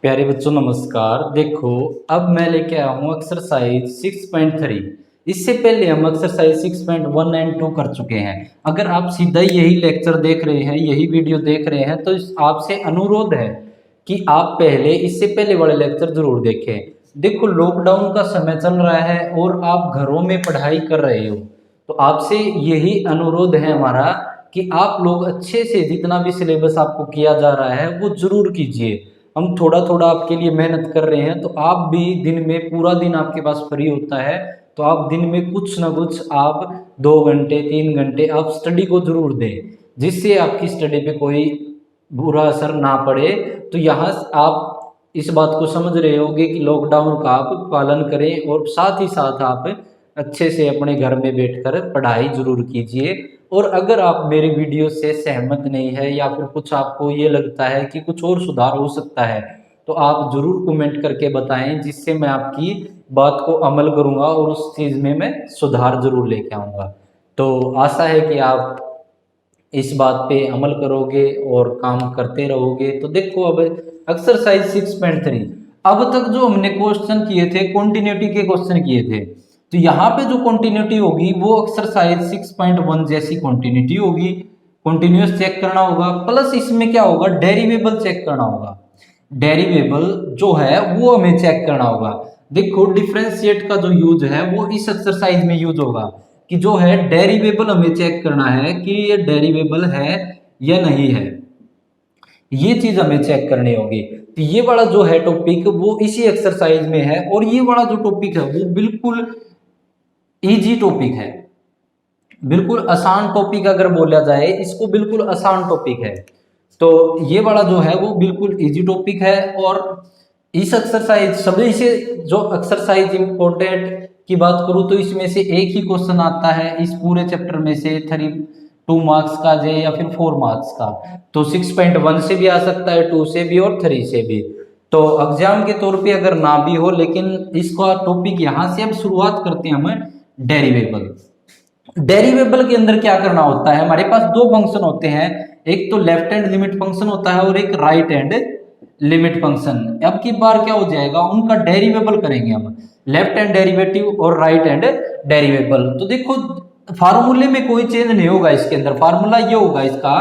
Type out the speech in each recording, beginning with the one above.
प्यारे बच्चों नमस्कार। देखो अब मैं लेके आया हूँ एक्सरसाइज 6.3। इससे पहले हम एक्सरसाइज 6.1 एंड 2 कर चुके हैं। अगर आप सीधा यही लेक्चर देख रहे हैं, यही वीडियो देख रहे हैं, तो आपसे अनुरोध है कि आप पहले इससे पहले वाले लेक्चर जरूर देखें। देखो लॉकडाउन का समय चल रहा है और आप घरों में पढ़ाई कर रहे हो, तो आपसे यही अनुरोध है हमारा कि आप लोग अच्छे से जितना भी सिलेबस आपको किया जा रहा है वो जरूर कीजिए। हम थोड़ा थोड़ा आपके लिए मेहनत कर रहे हैं, तो आप भी दिन में पूरा दिन आपके पास फ्री होता है, तो आप दिन में कुछ ना कुछ आप 2 घंटे 3 घंटे आप स्टडी को जरूर दें, जिससे आपकी स्टडी पे कोई बुरा असर ना पड़े। तो यहाँ आप इस बात को समझ रहे होगे कि लॉकडाउन का आप पालन करें और साथ ही साथ आप अच्छे से अपने घर में बैठकर पढ़ाई जरूर कीजिए। और अगर आप मेरे वीडियो से सहमत नहीं है या फिर कुछ आपको ये लगता है कि कुछ और सुधार हो सकता है, तो आप जरूर कमेंट करके बताएं, जिससे मैं आपकी बात को अमल करूंगा और उस चीज़ में मैं सुधार जरूर लेके आऊँगा। तो आशा है कि आप इस बात पे अमल करोगे और काम करते रहोगे। तो देखो अब एक्सरसाइज 6.3, अब तक जो हमने क्वेश्चन किए थे कॉन्टिन्यूटी के क्वेश्चन किए थे, तो यहाँ पे जो कॉन्टिन्यूटी होगी वो एक्सरसाइज 6.1 जैसी कॉन्टिन्यूटी होगी। कॉन्टिन्यूस चेक करना होगा, प्लस इसमें क्या होगा, डेरिवेबल चेक करना होगा। डेरिवेबल जो है वो हमें चेक करना होगा। देखो डिफरेंशिएट का जो यूज है वो इस एक्सरसाइज में यूज होगा कि जो है डेरिवेबल हमें चेक करना है कि ये डेरिवेबल है या नहीं है, ये चीज हमें चेक करनी होगी। तो ये वाला जो है टॉपिक वो इसी एक्सरसाइज में है, और ये वाला जो टॉपिक है वो बिल्कुल इजी टॉपिक है, बिल्कुल आसान टॉपिक अगर बोला जाए इसको, बिल्कुल आसान टॉपिक है। तो ये वाला जो है वो बिल्कुल इजी टॉपिक है। और इस एक्सरसाइज सभी से जो एक्सरसाइज इंपॉर्टेंट की बात करूं तो इसमें से एक ही क्वेश्चन आता है इस पूरे चैप्टर में से, 2 मार्क्स का जे या फिर 4 मार्क्स का। तो 6.1 से भी आ सकता है, 2 से भी और 3 से भी। तो एग्जाम के तौर पे अगर ना भी हो, लेकिन इसका टॉपिक यहाँ से अब शुरुआत करते हैं हम डेरिवेबल। डेरिवेबल के अंदर क्या करना होता है, हमारे पास दो फंक्शन होते हैं, एक तो लेफ्ट हैंड लिमिट फंक्शन होता है और एक राइट हैंड लिमिट फंक्शन। अब की बार क्या हो जाएगा, उनका डेरिवेबल करेंगे हम, लेफ्ट हैंड डेरिवेटिव और राइट हैंड डेरिवेबल। तो देखो फार्मूले में कोई चेंज नहीं होगा, इसके अंदर फार्मूला ये होगा इसका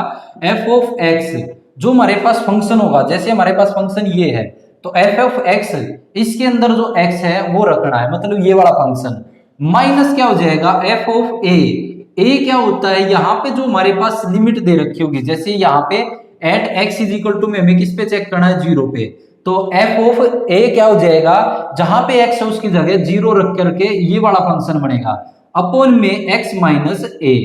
एफ ऑफ एक्स, जो हमारे पास फंक्शन होगा, जैसे हमारे पास फंक्शन ये है तो एफ ऑफ एक्स, इसके अंदर जो एक्स है वो रखना है, मतलब ये वाला फंक्शन, माइनस क्या हो जाएगा एफ ऑफ ए क्या होता है, यहाँ पे जो हमारे पास लिमिट दे रखी होगी, जैसे यहाँ पे at x is equal to में हमें किस पे चेक करना है, 0 पे, तो एफ ऑफ ए क्या हो जाएगा, जहां पे एक्स है उसकी जगह 0 रख करके ये वाला फंक्शन बनेगा, अपॉन में एक्स माइनस ए,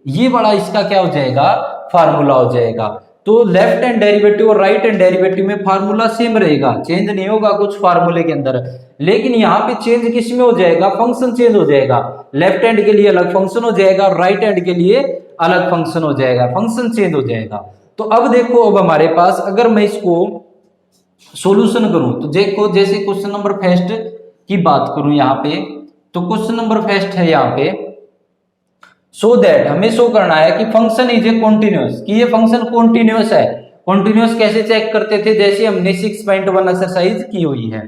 ये वाला इसका क्या हो जाएगा, फार्मूला हो जाएगा। तो लेफ्ट हैंड डेरिवेटिव और राइट हैंड डेरिवेटिव में फार्मूला सेम रहेगा, चेंज नहीं होगा कुछ फार्मूले के अंदर, लेकिन यहाँ पे चेंज किस में हो जाएगा, फंक्शन चेंज हो जाएगा। लेफ्ट हैंड के लिए अलग फंक्शन हो जाएगा और राइट हैंड के लिए अलग फंक्शन हो जाएगा, फंक्शन चेंज हो जाएगा। तो अब देखो, अब हमारे पास अगर मैं इसको सॉल्यूशन करूं तो देखो, जैसे क्वेश्चन नंबर फर्स्ट की बात करूं यहाँ पे, तो क्वेश्चन नंबर फर्स्ट है यहाँ पे, सो दैट हमें शो करना है कि फंक्शन इज ए कॉन्टिन्यूअस, कि ये फंक्शन कॉन्टिन्यूअस है। कॉन्टिन्यूअस कैसे चेक करते थे, जैसे हमने 6.1 एक्सरसाइज की हुई है,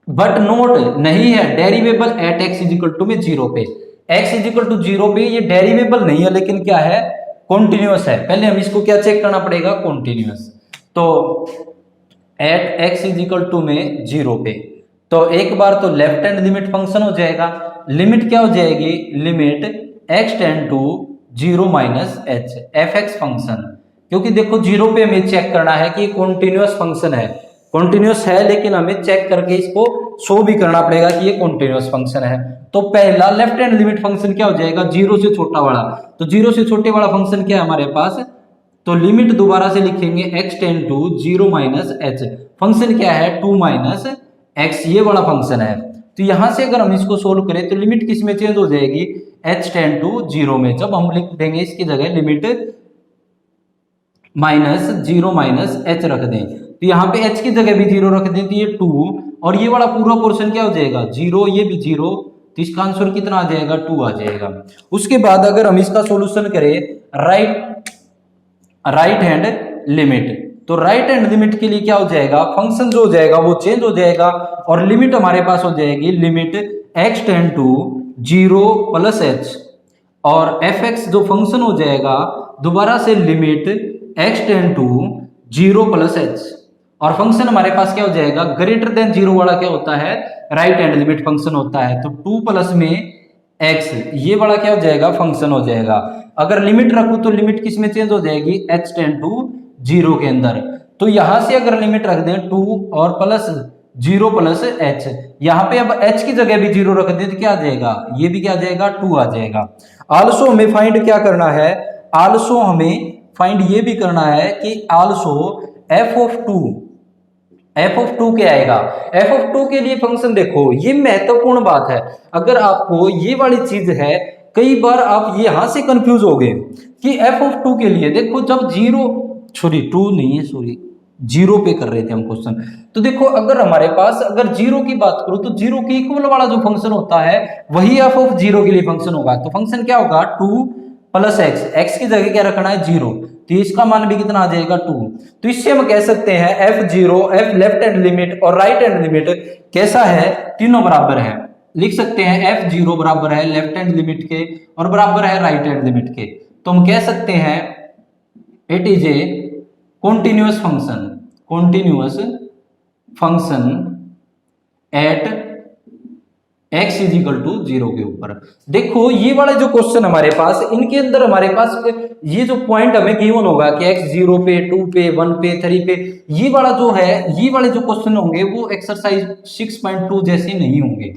बट नोट नहीं है derivable at x is equal to में 0 पे, एक्स इज इक्वल टू 0 पे ये डेरिवेबल नहीं है, लेकिन क्या है, कॉन्टिन्यूअस है। पहले हम इसको क्या चेक करना पड़ेगा, कॉन्टिन्यूअस। तो at x is equal to में 0 पे, तो एक बार तो लेफ्ट हैंड लिमिट फंक्शन हो जाएगा, लिमिट क्या हो जाएगी, limit x tends to 0 minus h F x function, क्योंकि देखो 0 पे हमें चेक करना है कि कॉन्टिन्यूअस फंक्शन है, कॉन्टिन्यूअस है, लेकिन हमें चेक करके इसको शो भी करना पड़ेगा कि ये कॉन्टिन्यूअस फंक्शन है। तो पहला लेफ्ट हैंड लिमिट फंक्शन क्या हो जाएगा, 0 से छोटा वाला, तो 0 से छोटे वाला फंक्शन क्या है हमारे पास, तो लिमिट दोबारा से लिखेंगे x tends to 0 minus h, function क्या है 2 माइनस एक्स, ये वाला फंक्शन है। तो यहां से अगर हम इसको सोल्व करें तो लिमिट किस में चेंज हो जाएगी, एच टेंड टू 0 में, जब हम लिख देंगे इसकी जगह लिमिट माइनस 0 माइनस एच रख दें, तो यहाँ पे एच की जगह भी 0 रख दें, तो ये 2, और ये वाला पूरा पोर्शन क्या हो जाएगा 0, ये भी 0, तो इसका आंसर कितना आ जाएगा, 2 आ जाएगा। उसके बाद अगर हम इसका सॉल्यूशन करें राइट हैंड लिमिट, तो राइट हैंड लिमिट के लिए क्या हो जाएगा, फंक्शन जो हो जाएगा वो चेंज हो जाएगा और लिमिट हमारे पास हो जाएगी limit x tend to 0 plus h और fx जो फंक्शन हो जाएगा दोबारा से limit x tend to 0 plus h और फंक्शन हमारे पास क्या हो जाएगा, ग्रेटर देन 0 वाला क्या होता है, राइट हैंड लिमिट फंक्शन होता है। तो 2 प्लस में x ये वाला क्या हो जाएगा, फंक्शन हो जाएगा। अगर लिमिट रखूं तो लिमिट किस में चेंज हो जाएगी, h टेंड टू 0 के अंदर। तो यहां से अगर लिमिट रख दें 2 और प्लस 0 प्लस h, यहाँ पे अब h की जगह भी 0 रख दें तो क्या आ जाएगा, ये भी क्या आ जाएगा, 2 आ जाएगा। आल्सो हमें फाइंड क्या करना है, आल्सो हमें फाइंड ये भी करना है कि आल्सो f ऑफ 2 क्या आएगा, f ऑफ 2 के लिए फंक्शन देखो, ये महत्वपूर्ण बात है। अगर आपको ये वाली चीज है, कई बार आप यहां से कंफ्यूज हो गए कि f ऑफ 2 के लिए देखो, जब 0 पे कर रहे थे हम क्वेश्चन, तो देखो अगर हमारे पास अगर 0 की बात करूं तो 0 के इक्वल वाला जो फंक्शन होता है वही f ऑफ 0 के लिए फंक्शन होगा। तो फंक्शन क्या होगा, 2 प्लस x की जगह क्या रखना है, 0, तो इसका मान भी कितना आ जाएगा, 2। तो इससे हम कह सकते हैं f0, f left hand limit और राइट हैंड लिमिट कैसा है, तीनों बराबर है। लिख सकते हैं f0 बराबर है लेफ्ट हैंड लिमिट के और बराबर है राइट हैंड लिमिट के। तो हम कह सकते हैं it is a continuous function at x is equal to 0 के ऊपर। देखो ये वाले जो क्वेश्चन हमारे पास, इनके अंदर हमारे पास ये जो पॉइंट हमें गिवन होगा कि x 0 पे, 2 पे, 1 पे, 3 पे, ये वाला जो है, ये वाले जो क्वेश्चन होंगे वो एक्सरसाइज 6.2 जैसे नहीं होंगे।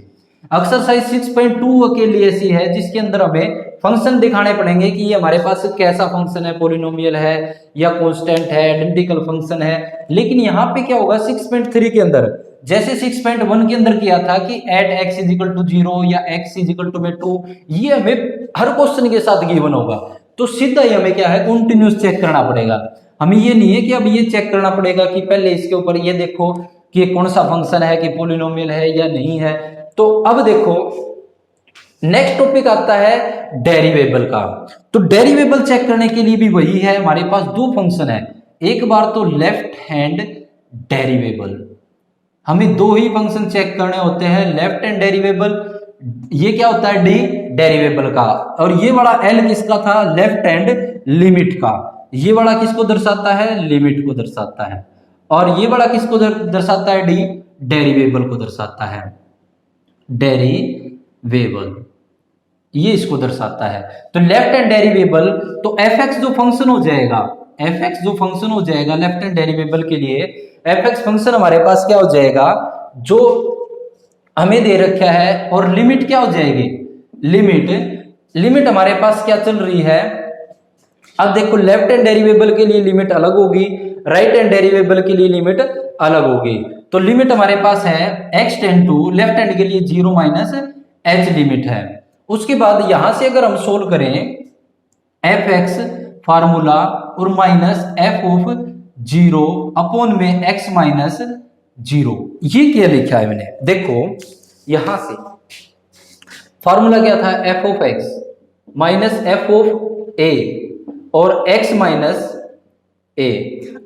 एक्सरसाइज 6.2 के लिए ऐसी है जिसके अंदर हमें फंक्शन दिखाने पड़ेंगे कि ये हमारे पास कैसा फंक्शन है, पॉलिनोमियल है या कांस्टेंट है, आइडेंटिकल फंक्शन है। लेकिन यहाँ पे क्या होगा 6.3 के अंदर, जैसे 6.1 के अंदर किया था कि at x is equal to 0 या x इज इक्वल टू 2, ये हमें हर क्वेश्चन के साथ गिवन होगा। तो सीधा ही हमें क्या है, कंटिन्यूस चेक करना पड़ेगा। हमें ये नहीं है कि अब ये चेक करना पड़ेगा कि पहले इसके ऊपर ये देखो कि कौन सा फंक्शन है, कि पॉलिनोमियल है या नहीं है। तो अब देखो नेक्स्ट टॉपिक आता है डेरिवेबल का। तो डेरिवेबल चेक करने के लिए भी वही है, हमारे पास दो फंक्शन है। एक बार तो लेफ्ट हैंड डेरिवेबल, हमें दो ही फंक्शन चेक करने होते हैं, लेफ्ट हैंड डेरिवेबल, ये क्या होता है डी डेरिवेबल का, और ये वाला एल किसका था, लेफ्ट हैंड लिमिट का। ये वाला किसको दर्शाता है, लिमिट को दर्शाता है, और ये वाला किसको दर्शाता है, डी डेरिवेबल को दर्शाता है, डेरिवेबल ये इसको दर्शाता है। तो लेफ्ट हैंड डेरिवेबल, तो एफ एक्स जो फंक्शन हो जाएगा, एफ एक्स जो फंक्शन हो जाएगा लेफ्ट हैंड डेरिवेबल के लिए, एफ एक्स फंक्शन हमारे पास क्या हो जाएगा, जो हमें दे रखा है, और लिमिट क्या हो जाएगी, लिमिट हमारे पास क्या चल रही है। अब देखो लेफ्ट हैंड डेरिवेबल के लिए लिमिट अलग होगी, राइट हैंड डेरिवेबल के लिए लिमिट अलग होगी। तो लिमिट हमारे पास है x tend to, left hand के लिए 0 माइनस h लिमिट है। उसके बाद यहां से अगर हम सोल्व करें एफ एक्स फार्मूला और माइनस एफ ऑफ 0 अपॉन में x माइनस 0, ये क्या लिखा है मैंने, देखो यहां से फार्मूला क्या था, f of x minus F of a और x माइनस ए।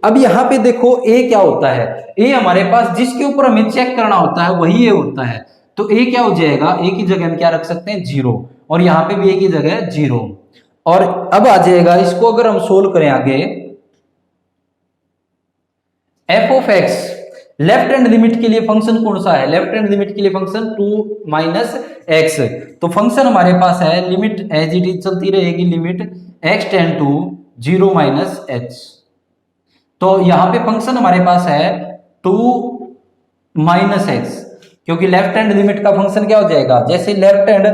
अब यहां पे देखो a क्या होता है, a हमारे पास जिसके ऊपर हमें चेक करना होता है वही a होता है। तो a क्या हो जाएगा, a की जगह हम क्या रख सकते हैं 0, और यहां पे भी a की जगह 0। और अब आ जाएगा, इसको अगर हम सोल्व करें आगे, f of x left hand limit के लिए फंक्शन कौन सा है, लेफ्ट हैंड लिमिट के लिए फंक्शन 2 माइनस एक्स। तो फंक्शन हमारे पास है लिमिट एज इट इज चलती रहेगी, limit x tend to 0 minus h। तो यहां पे फंक्शन हमारे पास है 2 माइनस एक्स, क्योंकि लेफ्ट हैंड लिमिट का फंक्शन क्या हो जाएगा, जैसे लेफ्ट हैंड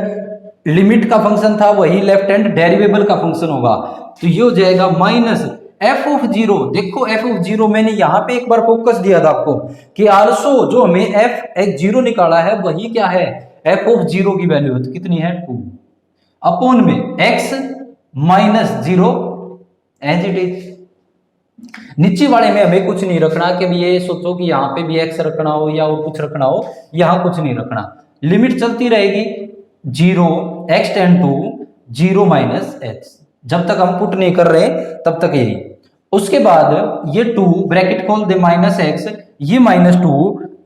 लिमिट का फंक्शन था वही लेफ्ट हैंड डेरिवेबल का फंक्शन होगा। तो ये हो जाएगा माइनस एफ ऑफ 0। देखो एफ ऑफ 0 मैंने यहां पे एक बार फोकस दिया था आपको कि आल्सो जो हमें एफ एक्स 0 निकाला है वही क्या है, एफ ऑफ 0 की वैल्यू कितनी है 2 अपॉन में x minus 0 as it is. नीचे वाले में हमें कुछ नहीं रखना कि ये सोचो कि यहाँ पे भी x रखना हो या और कुछ रखना हो, यहाँ कुछ नहीं रखना, लिमिट चलती रहेगी 0 x tend to 0 minus h, जब तक हम पुट नहीं कर रहे तब तक यही। उसके बाद ये 2 ब्रैकेट खोल दे माइनस एक्स, ये -2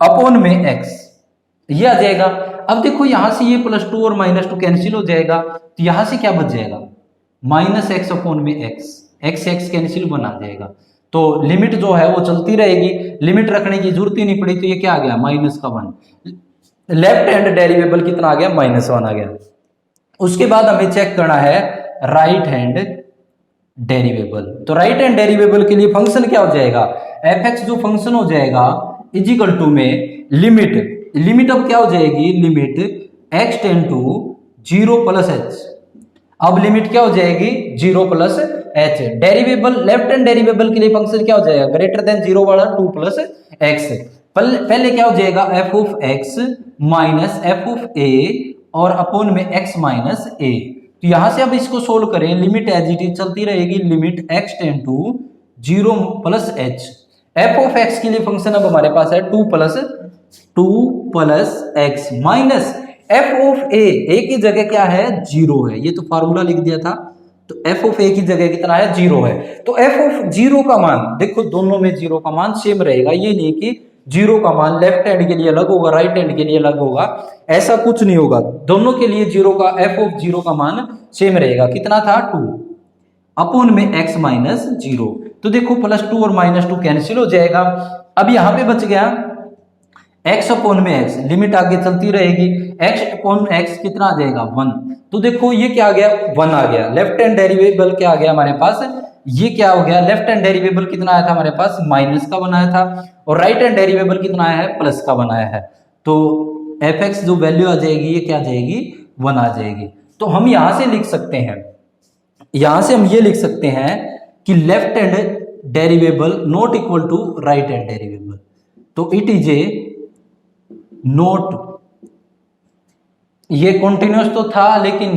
अपॉन में एक्स, ये आ जाएगा। अब देखो यहां से ये +2 और -2 कैंसिल हो जाएगा, तो यहां से क्या बच जाएगा, -x अपॉन में एक्स एक्स कैंसिल बन आ जाएगा। तो लिमिट जो है वो चलती रहेगी, लिमिट रखने की जरूरत ही नहीं पड़ी। तो ये क्या आ गया, -1। लेफ्ट हैंड डेरिवेबल कितना आ गया, -1 आ गया। उसके बाद हमें चेक करना है राइट हैंड डेरिवेबल। तो राइट हैंड डेरिवेबल के लिए फंक्शन क्या हो जाएगा, f(x) जो फंक्शन हो जाएगा इजिकल टू में लिमिट अब क्या हो जाएगी, limit x tend to 0 + h। अब लिमिट क्या हो जाएगी, 0 + h। Derivable left hand derivable के लिए फंक्शन क्या हो जाएगा, ग्रेटर देन 0 वाला 2 + x। पहले क्या हो जाएगा, f(x) माइनस f(a) और अपॉन में x माइनस a। तो यहां से अब इसको सोल्व करें, लिमिट एज इट इज चलती रहेगी, limit x tend to 0 + h। f(x) के लिए फंक्शन अब हमारे पास है 2 + x माइनस f(a) की जगह क्या है, 0 है, ये तो फार्मूला लिख दिया था। तो f(a) की जगह कितना है, 0 है। तो f(0) का मान देखो, दोनों में 0 का मान सेम रहेगा, ये नहीं कि 0 का मान लेफ्ट हैंड के लिए अलग होगा, राइट हैंड के लिए अलग होगा, ऐसा कुछ नहीं होगा। दोनों के लिए 0 का f(0) का मान सेम रहेगा। कितना था, 2 अपॉन में x माइनस 0। तो देखो +2 और -2 कैंसिल हो जाएगा। अब यहां पे बच गया x अपॉन में x, लिमिट आगे चलती रहेगी, x अपॉन x कितना आ जाएगा, 1। तो देखो ये क्या आ गया, 1 आ गया। लेफ्ट हैंड डेरिवेबल क्या आ गया हमारे पास, ये क्या हो गया, लेफ्ट हैंड डेरिवेबल कितना आया था हमारे पास, माइनस का बनाया था, और राइट हैंड डेरिवेबल कितना आया है, प्लस का बनाया है। तो f(x) जो वैल्यू आ जाएगी, ये क्या आ जाएगी, 1 आ जाएगी। तो हम यहां से लिख सकते हैं, यहां से हम ये लिख सकते हैं कि left hand derivable not equal to right hand derivable. तो इट इज ए नोट, ये कॉन्टिन्यूस तो था, लेकिन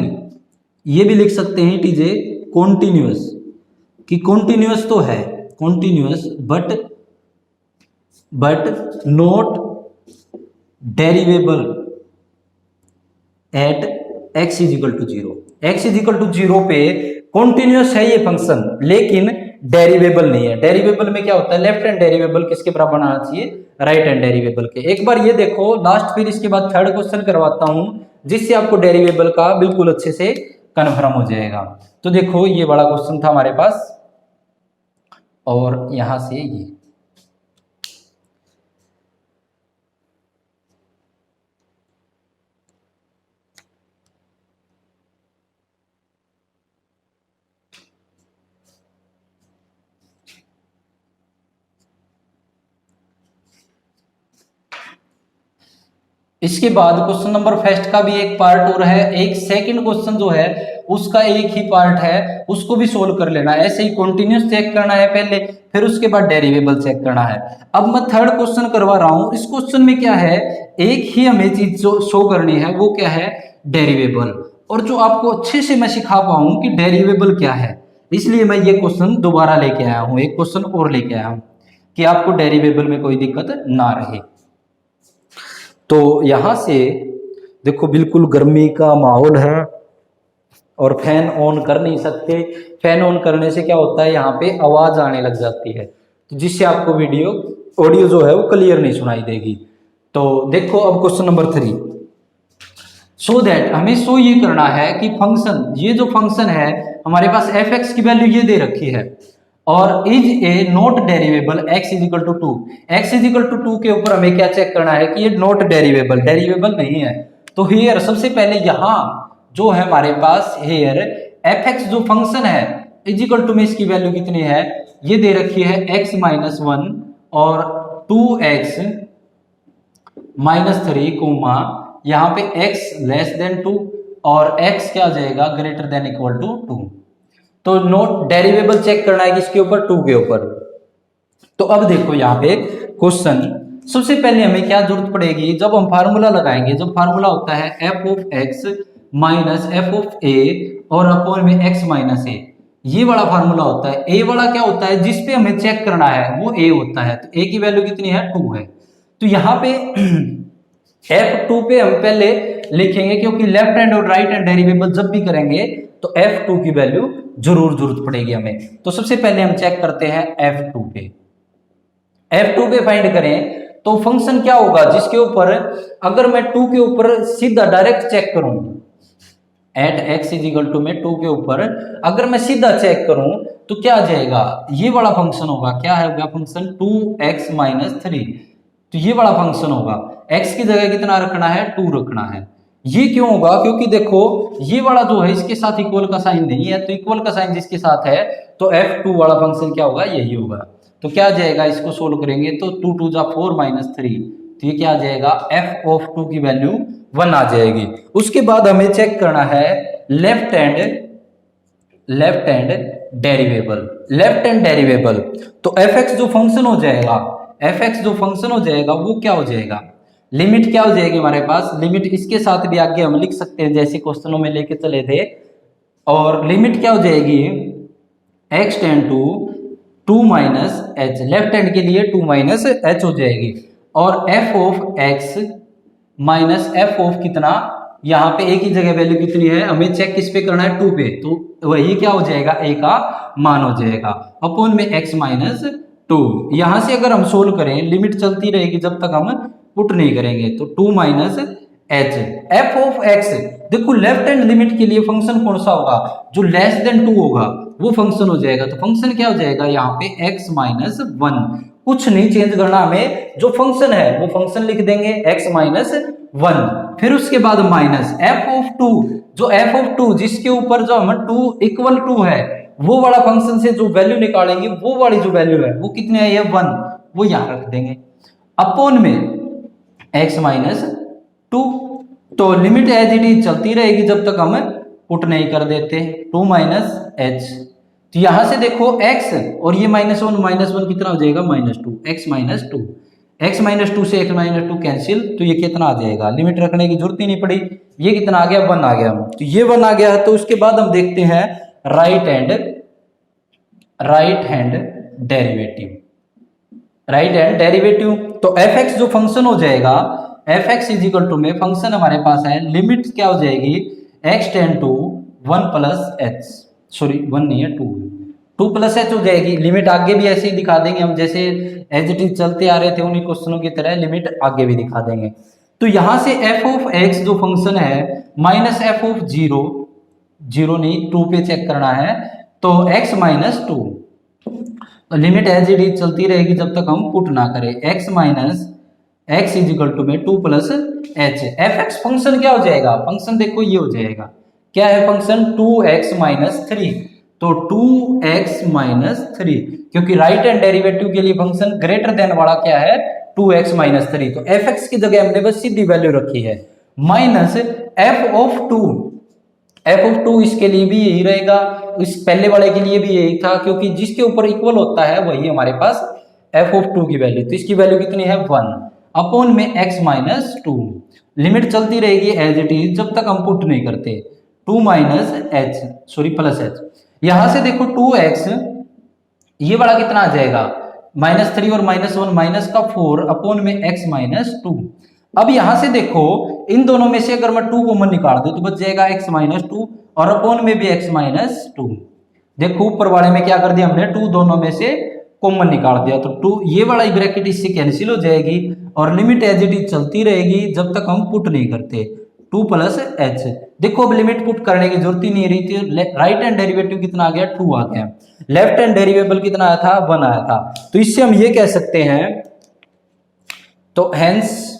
ये भी लिख सकते हैं इट इज ए कॉन्टिन्यूस, कि कॉन्टिन्यूस तो है, continuous but not derivable at x = 0। x = 0 पे कॉन्टिन्यूस है ये फंक्शन, लेकिन डेरिवेबल नहीं है। डेरिवेबल में क्या होता है, लेफ्ट हैंड डेरिवेबल किसके बराबर आना चाहिए, राइट हैंड डेरिवेबल के। एक बार ये देखो लास्ट, फिर इसके बाद थर्ड क्वेश्चन करवाता हूं, जिससे आपको डेरिवेबल का बिल्कुल अच्छे से कन्फर्म हो जाएगा। तो देखो ये बड़ा क्वेश्चन था हमारे पास, और यहां से ये इसके बाद क्वेश्चन नंबर फर्स्ट का भी एक पार्ट और है, एक सेकंड क्वेश्चन जो है उसका एक ही पार्ट है, उसको भी सोल्व कर लेना। ऐसे ही कंटिन्यूस चेक करना है पहले, फिर उसके बाद डेरिवेबल चेक करना है। अब मैं थर्ड क्वेश्चन करवा रहा हूं। इस क्वेश्चन में क्या है, एक ही हमें चीज जो शो करनी है, वो क्या है, डेरिवेबल। और जो आपको अच्छे से मैं सिखा पाऊं कि डेरिवेबल क्या है, इसलिए मैं ये क्वेश्चन दोबारा लेके आया हूं, एक क्वेश्चन और लेके आया हूं, कि आपको डेरिवेबल में कोई दिक्कत ना रहे। तो यहां से देखो बिल्कुल गर्मी का माहौल है और फैन ऑन कर नहीं सकते। फैन ऑन करने से क्या होता है, यहाँ पे आवाज आने लग जाती है, तो जिससे आपको ऑडियो जो है वो क्लियर नहीं सुनाई देगी। तो देखो अब क्वेश्चन नंबर 3, सो दैट हमें शो ये करना है कि फंक्शन, ये जो फंक्शन है हमारे पास f(x) की वैल्यू ये दे रखी है, और is a not डेरिवेबल x = 2। x = 2 के ऊपर हमें क्या चेक करना है कि ये नॉट डेरिवेबल नहीं है। तो हियर सबसे पहले यहां जो है हमारे पास हियर f(x) जो फंक्शन है इजिकल टू में इसकी वैल्यू कितनी है, ये दे रखी है x - 1 और 2x - 3 कोमा यहाँ पे x < 2 और x क्या हो जाएगा, > 2। तो नोट डेरिवेबल चेक करना है किसके ऊपर, 2 के ऊपर। तो अब देखो यहाँ पे क्वेश्चन, सबसे पहले हमें क्या जरूरत पड़ेगी, जब हम फार्मूला लगाएंगे, जब फार्मूला होता है f(x) - f(a) और अपॉन में x - a, ये वाला फार्मूला होता है। a वाला क्या होता है, जिसपे हमें चेक करना है वो a होता है। तो a की वैल्यू कितनी है, 2 है। तो यहाँ पे F2 पे हम पहले लिखेंगे क्योंकि लेफ्ट हैंड और राइट हैंड डेरिवेबल जब भी करेंगे तो F2 की वैल्यू जरूरत पड़ेगी हमें। तो सबसे पहले हम चेक करते हैं F2 पे। F2 पे फाइंड करें तो फंक्शन क्या होगा जिसके ऊपर अगर मैं 2 के ऊपर सीधा डायरेक्ट चेक करूं, at x is equal to में 2 के ऊपर अगर मैं सीधा चेक करूं तो क्या आ जाएगा, ये वाला फंक्शन होगा। क्या है फंक्शन 2x माइनस 3, तो ये वाला फंक्शन होगा। x की जगह कितना रखना है, 2 रखना है। ये क्यों होगा, क्योंकि देखो ये वाला जो है इसके साथ इक्वल का साइन नहीं है, तो इक्वल का साइन जिसके साथ है तो F2 वाला फंक्शन क्या होगा, यही होगा। तो क्या आ जाएगा, इसको सोल्व करेंगे तो 2 2 जा 4 माइनस 3, तो ये क्या आ जाएगा, f ऑफ 2 की वैल्यू 1 आ जाएगी। उसके बाद हमें चेक करना है लेफ्ट हैंड डेरिवेबल। तो fx जो फंक्शन हो जाएगा, fx जो फंक्शन हो जाएगा वो क्या हो जाएगा, लिमिट क्या हो जाएगी हमारे पास, लिमिट इसके साथ भी आगे हम लिख सकते हैं जैसे क्वेश्चनों में लेके चले थे। और लिमिट क्या हो जाएगी, x tend to 2 minus H, left hand के लिए 2 माइनस एच हो जाएगी। और f of x minus F of कितना, यहाँ पे एक ही जगह वैल्यू कितनी है, हमें चेक किस पे करना है, 2 पे, तो वही क्या हो जाएगा, a का मान हो जाएगा अपॉन में x माइनस 2। यहां से अगर हम सोल्व करें लिमिट चलती रहेगी जब तक हम पुट नहीं करेंगे, तो 2 minus h F of x. देखो लेफ्ट हैंड लिमिट के लिए फंक्शन कौन सा होगा, जो लेस देन 2 होगा वो फंक्शन हो जाएगा। तो फंक्शन क्या हो जाएगा यहाँ पे x माइनस 1, कुछ नहीं चेंज करना हमें, जो फंक्शन है वो फंक्शन लिख देंगे x माइनस 1। फिर उसके बाद माइनस f ऑफ 2, जो f ऑफ 2 जिसके ऊपर जो हम 2 इक्वल 2 है वो वाला फंक्शन से जो वैल्यू निकालेंगे वो वाली जो वैल्यू है वो कितनी है, ये 1, वो यहां रख देंगे अपॉन में x माइनस 2। तो लिमिट एज इट इज चलती रहेगी जब तक हम पुट नहीं कर देते, 2 माइनस एच। तो यहां से देखो x और ये माइनस 1 कितना हो जाएगा, minus 2, x minus 2, x minus 2 से x माइनस 2 कैंसिल, तो ये कितना आ जाएगा, लिमिट रखने की जरूरत ही नहीं पड़ी, ये कितना आ गया, 1 आ गया। तो ये 1 आ गया है। तो उसके बाद हम देखते हैं राइट हैंड डेरिवेटिव। तो fx जो फंक्शन हो जाएगा, fx इज इक्वल टू में फंक्शन हमारे पास है, लिमिट क्या हो जाएगी, x tend to 1 plus H, sorry 1 नहीं है 2 प्लस एच हो जाएगी। लिमिट आगे भी ऐसे ही दिखा देंगे हम, जैसे एज इट इज चलते आ रहे थे उन्हीं क्वेश्चनों की तरह लिमिट आगे भी दिखा देंगे। तो यहां से f ऑफ x जो फंक्शन है माइनस f ऑफ 0 नहीं 2 पे चेक करना है, तो x minus 2, limit as it is चलती रहेगी जब तक हम पुट ना करें, x minus x is equal to में 2 plus H. F x function क्या हो जाएगा, फंक्शन देखो ये हो जाएगा, क्या है फंक्शन, 2x माइनस 3, तो 2x माइनस 3, क्योंकि राइट हैंड डेरिवेटिव के लिए फंक्शन ग्रेटर देन वाला क्या है, 2x माइनस 3। तो एफ एक्स की जगह हमने बस सीधी वैल्यू रखी है, माइनस एफ ऑफ 2 इसके लिए भी यही रहेगा, इस पहले वाले के लिए भी यही था, क्योंकि जिसके ऊपर इक्वल होता है वही हमारे पास f ऑफ 2 की वैल्यू, तो इसकी वैल्यू कितनी है, 1 अपॉन में x माइनस 2। लिमिट चलती रहेगी एज इट इज जब तक हम पुट नहीं करते, 2 minus H, sorry plus H. यहां से देखो 2x, ये वाला कितना आ जाएगा, माइनस 3 और माइनस 1 माइनस का 4 अपॉन में x माइनस 2। अब यहां से देखो इन दोनों में से अगर मैं 2 कॉमन निकाल दूं तो बच जाएगा x माइनस 2 और अपॉन में भी x माइनस 2। देखो ऊपर वाले में क्या कर दिया हमने, 2 दोनों में से कॉमन निकाल दिया, तो 2 ये वाला ब्रैकेट इससे कैंसिल हो जाएगी और लिमिट एज इट इज चलती रहेगी जब तक हम पुट नहीं करते, 2 प्लस एच। देखो अब लिमिट पुट करने की जरूरत ही नहीं रही थी, राइट हैंड डेरिवेटिव कितना आ गया, 2 आ गया, लेफ्ट हैंड डेरिवेबल कितना आया था, 1 आया था। तो इससे हम ये कह सकते हैं, तो हेंस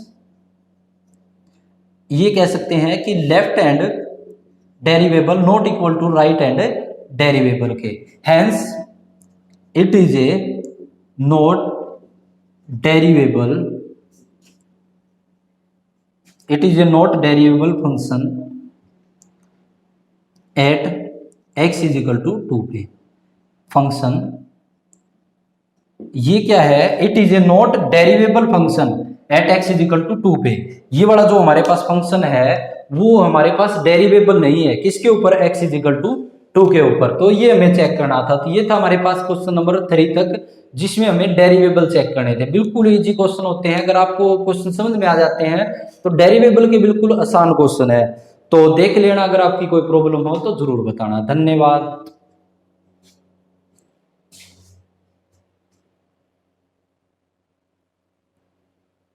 ये कह सकते हैं कि left hand derivable not equal to right hand derivable के, hence it is a not derivable, it is a not derivable function at x is equal to 2 पे। फंक्शन ये क्या है, it is a not derivable function at x is equal to 2 पे। ये वाला जो हमारे पास फंक्शन है वो हमारे पास डेरिवेबल नहीं है, किसके ऊपर, x is equal to two के ऊपर। तो ये हमें चेक करना था। तो ये था हमारे पास क्वेश्चन नंबर 3 तक, जिसमें हमें डेरिवेबल चेक करने थे। बिल्कुल इजी क्वेश्चन होते हैं, अगर आपको क्वेश्चन समझ में आ जाते हैं तो डेरिवेबल के बिल्कुल आसान क्वेश्चन है। तो देख लेना, अगर आपकी कोई प्रॉब्लम हो तो जरूर बताना। धन्यवाद।